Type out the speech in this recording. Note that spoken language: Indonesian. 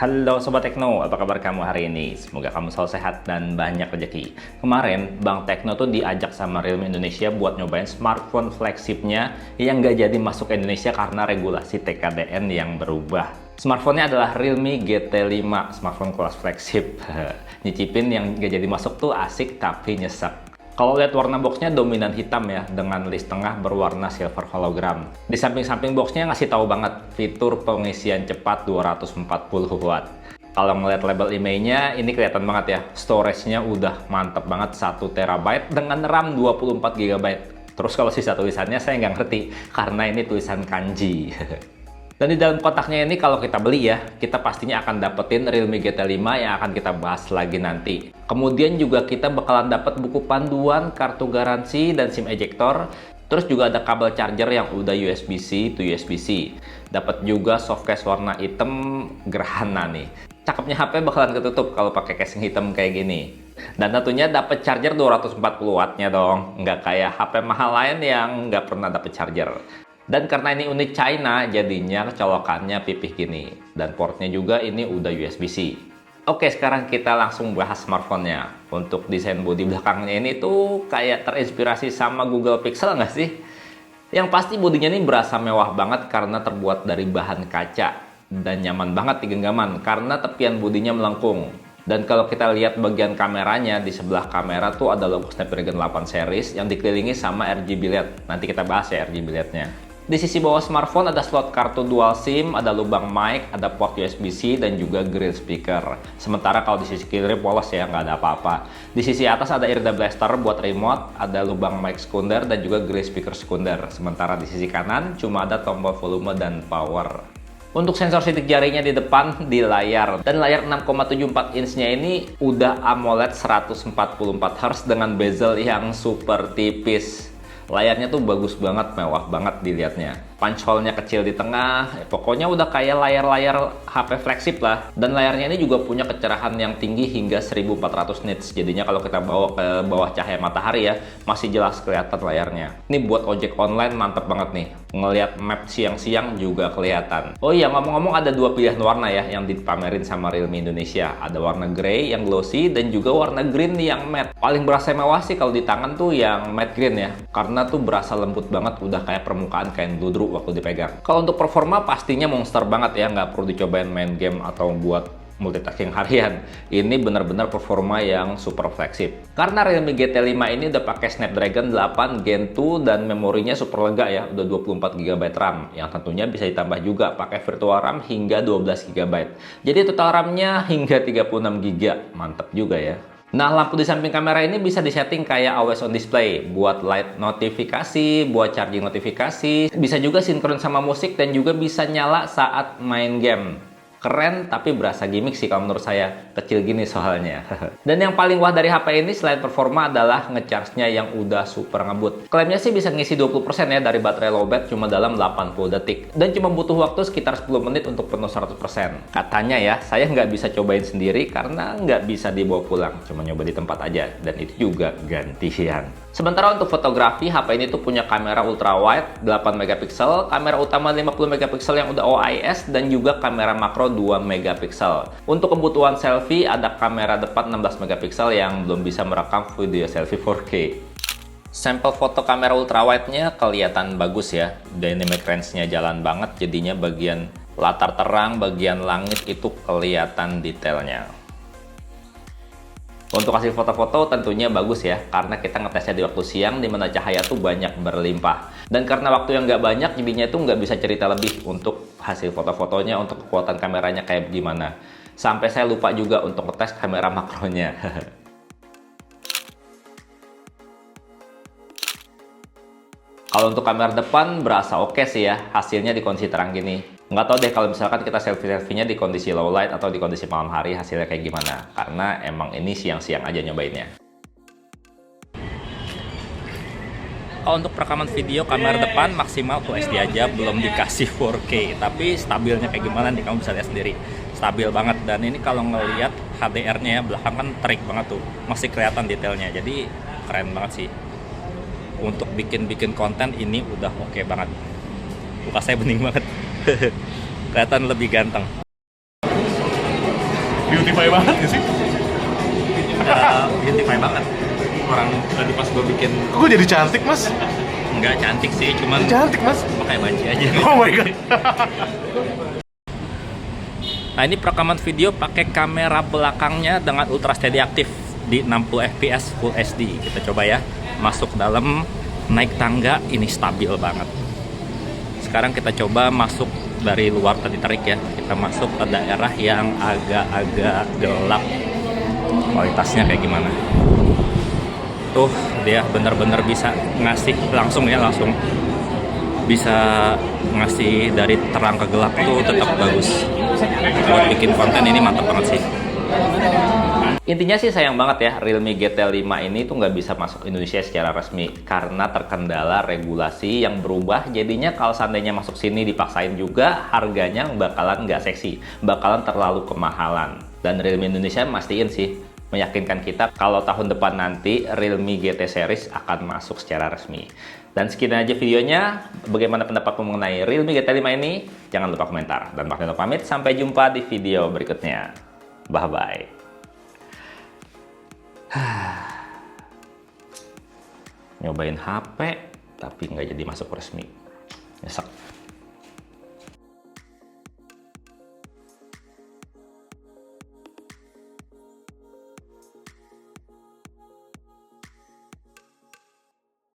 Halo Sobat Tekno, apa kabar kamu hari ini? Semoga kamu selalu sehat dan banyak rezeki. Kemarin, Bang Tekno tuh diajak sama Realme Indonesia buat nyobain smartphone flagshipnya yang nggak jadi masuk ke Indonesia karena regulasi TKDN yang berubah. Smartphone-nya adalah Realme GT5, smartphone kelas flagship. Nyicipin yang nggak jadi masuk tuh asik tapi nyesek. Kalau lihat warna boxnya dominan hitam ya, dengan list tengah berwarna silver hologram. Di samping-samping boxnya ngasih tahu banget fitur pengisian cepat 240 watt. Kalau ngeliat label IMEI-nya, ini kelihatan banget ya, storage-nya udah mantep banget 1 TB dengan RAM 24 GB. Terus kalau sisa tulisannya saya nggak ngerti, karena ini tulisan kanji. Dan di dalam kotaknya ini kalau kita beli ya, kita pastinya akan dapetin Realme GT5 yang akan kita bahas lagi nanti. Kemudian juga kita bakalan dapat buku panduan, kartu garansi, dan SIM ejector. Terus juga ada kabel charger yang udah USB-C to USB-C. Dapat juga softcase warna hitam gerhana nih. Cakepnya HP bakalan ketutup kalau pakai casing hitam kayak gini. Dan tentunya dapat charger 240 wattnya dong. Nggak kayak HP mahal lain yang nggak pernah dapat charger. Dan karena ini unit China, jadinya colokannya pipih gini. Dan portnya juga ini udah USB-C. Oke, sekarang kita langsung bahas smartphone-nya. Untuk desain bodi belakangnya ini tuh kayak terinspirasi sama Google Pixel nggak sih? Yang pasti bodinya ini berasa mewah banget karena terbuat dari bahan kaca. Dan nyaman banget di genggaman karena tepian bodinya melengkung. Dan kalau kita lihat bagian kameranya, di sebelah kamera tuh ada logo Snapdragon 8 series yang dikelilingi sama RGB LED. Nanti kita bahas ya RGB LED-nya. Di sisi bawah smartphone ada slot kartu dual SIM, ada lubang mic, ada port USB-C, dan juga grill speaker. Sementara kalau di sisi kiri polos ya, nggak ada apa-apa. Di sisi atas ada Irida Blaster buat remote, ada lubang mic sekunder, dan juga grill speaker sekunder. Sementara di sisi kanan cuma ada tombol volume dan power. Untuk sensor sidik jarinya di depan di layar, dan layar 6,74 inch-nya ini udah AMOLED 144 Hz dengan bezel yang super tipis. Layarnya tuh bagus banget, mewah banget dilihatnya. Punch hole-nya kecil di tengah, pokoknya udah kayak layar-layar HP flagship lah. Dan layarnya ini juga punya kecerahan yang tinggi hingga 1400 nits. Jadinya kalau kita bawa ke bawah cahaya matahari ya, masih jelas kelihatan layarnya. Ini buat ojek online mantep banget nih. Ngelihat map siang-siang juga kelihatan. Oh iya, ngomong-ngomong ada dua pilihan warna ya yang dipamerin sama Realme Indonesia. Ada warna grey yang glossy dan juga warna green yang matte. Paling berasa mewah sih kalau di tangan tuh yang matte green ya. Karena tuh berasa lembut banget, udah kayak permukaan kain ludruk waktu dipegang. Kalau untuk performa pastinya monster banget ya, nggak perlu dicobain main game atau buat multitasking harian. Ini benar-benar performa yang super flagship. Karena Realme GT5 ini udah pakai Snapdragon 8 Gen 2 dan memorinya super lega ya, udah 24 GB RAM, yang tentunya bisa ditambah juga pakai virtual RAM hingga 12 GB. Jadi total RAM-nya hingga 36 GB. Mantap juga ya. Nah, lampu di samping kamera ini bisa disetting kayak always on display, buat light notifikasi, buat charging notifikasi, bisa juga sinkron sama musik, dan juga bisa nyala saat main game. Keren, tapi berasa gimmick sih kalau menurut saya. Kecil gini soalnya. Dan yang paling wah dari HP ini selain performa adalah ngecharge-nya yang udah super ngebut. Klaimnya sih bisa ngisi 20% ya dari baterai lowbat cuma dalam 80 detik. Dan cuma butuh waktu sekitar 10 menit untuk penuh 100%. Katanya ya, saya nggak bisa cobain sendiri karena nggak bisa dibawa pulang. Cuma nyoba di tempat aja, dan itu juga gantian. Sementara untuk fotografi, HP ini tuh punya kamera ultrawide 8 megapiksel, kamera utama 50 megapiksel yang udah OIS, dan juga kamera makro 2 megapiksel. Untuk kebutuhan selfie, ada kamera depan 16 megapiksel yang belum bisa merekam video selfie 4K. Sampel foto kamera ultrawide-nya kelihatan bagus ya. Dynamic range-nya jalan banget, jadinya bagian latar terang, bagian langit itu kelihatan detailnya. Untuk hasil foto-foto tentunya bagus ya, karena kita ngetesnya di waktu siang di mana cahaya tuh banyak berlimpah. Dan karena waktu yang nggak banyak, jadinya itu nggak bisa cerita lebih untuk hasil foto-fotonya, untuk kekuatan kameranya kayak gimana. Sampai saya lupa juga untuk ngetes kamera makronya. Kalau untuk kamera depan berasa oke sih ya, hasilnya di kondisi terang gini. Nggak tahu deh kalau misalkan kita selfie-selfie-nya di kondisi low light atau di kondisi malam hari hasilnya kayak gimana. Karena emang ini siang-siang aja nyobainnya. Kalau untuk perekaman video kamera depan maksimal Full HD aja, belum dikasih 4K. Tapi stabilnya kayak gimana nih kamu bisa lihat sendiri. Stabil banget, dan ini kalau ngelihat HDR-nya ya, belakang kan terik banget tuh. Masih kelihatan detailnya, jadi keren banget sih. Untuk bikin konten ini udah oke banget. Muka saya bening banget. Kelihatan lebih ganteng. Beautify banget ya sih? Beautify banget. Orang tadi pas gue bikin Kok gue jadi cantik, Mas? nggak cantik sih, cuman Cantik, Mas. pakai banci aja. Oh my god. Nah, ini perekaman video pakai kamera belakangnya dengan ultra steady aktif di 60 fps Full HD. Kita coba ya, masuk dalam, naik tangga, ini stabil banget. Sekarang kita coba masuk dari luar, tadi tarik ya. Kita masuk ke daerah yang agak-agak gelap. Kualitasnya kayak gimana? Tuh, dia bener-bener bisa ngasih langsung ya, langsung bisa ngasih dari terang ke gelap tuh tetap bagus. Buat bikin konten ini mantap banget sih. Intinya sih sayang banget ya, Realme GT5 ini tuh nggak bisa masuk Indonesia secara resmi karena terkendala regulasi yang berubah. Jadinya kalau seandainya masuk sini dipaksain juga, harganya bakalan nggak seksi, bakalan terlalu kemahalan. Dan Realme Indonesia mastiin sih, meyakinkan kita kalau tahun depan nanti Realme GT series akan masuk secara resmi. Dan sekian aja videonya. Bagaimana pendapatmu mengenai Realme GT5 ini? Jangan lupa komentar. Dan Martino pamit, sampai jumpa di video berikutnya. Bye-bye. Nyobain HP, tapi nggak jadi masuk resmi. Nyesek.